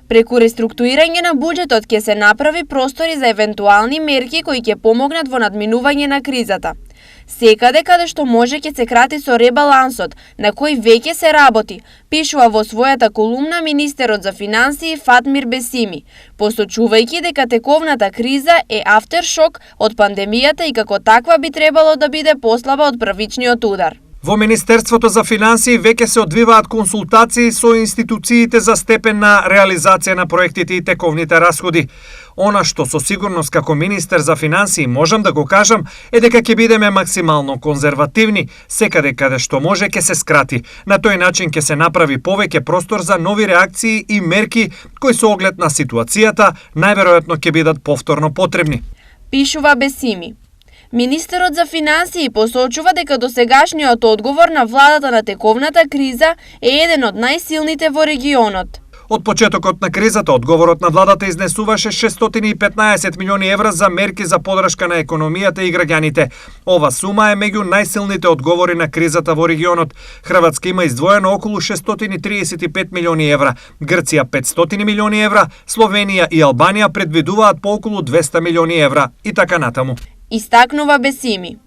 Преку реструктурирање на буџетот ќе се направи простори за евентуални мерки кои ќе помогнат во надминување на кризата. Секаде каде што може ќе се крати со ребалансот, на кој веќе се работи, пишува во својата колумна министерот за финансии Фатмир Бесими, посочувајќи дека тековната криза е афтершок од пандемијата и како таква би требало да биде послаба од првичниот удар. Во Министерството за финансии веќе се одвиваат консултации со институциите за степен на реализација на проектите и тековните расходи. Она што со сигурност како министер за финансии можам да го кажам е дека ќе бидеме максимално конзервативни, секаде каде што може ќе се скрати. На тој начин ќе се направи повеќе простор за нови реакции и мерки кои со оглед на ситуацијата најверојатно ќе бидат повторно потребни. Пишува Бесими. Министерот за финансии посочува дека досегашниот одговор на владата на тековната криза е еден од најсилните во регионот. Од почетокот на кризата, одговорот на владата изнесуваше 615 милиони евра за мерки за подршка на економијата и граѓаните. Ова сума е меѓу најсилните одговори на кризата во регионот. Хрватска има издвоено околу 635 милиони евра, Грција 500 милиони евра, Словенија и Албанија предвидуваат по околу 200 милиони евра и така натаму. Истакнува Бесими.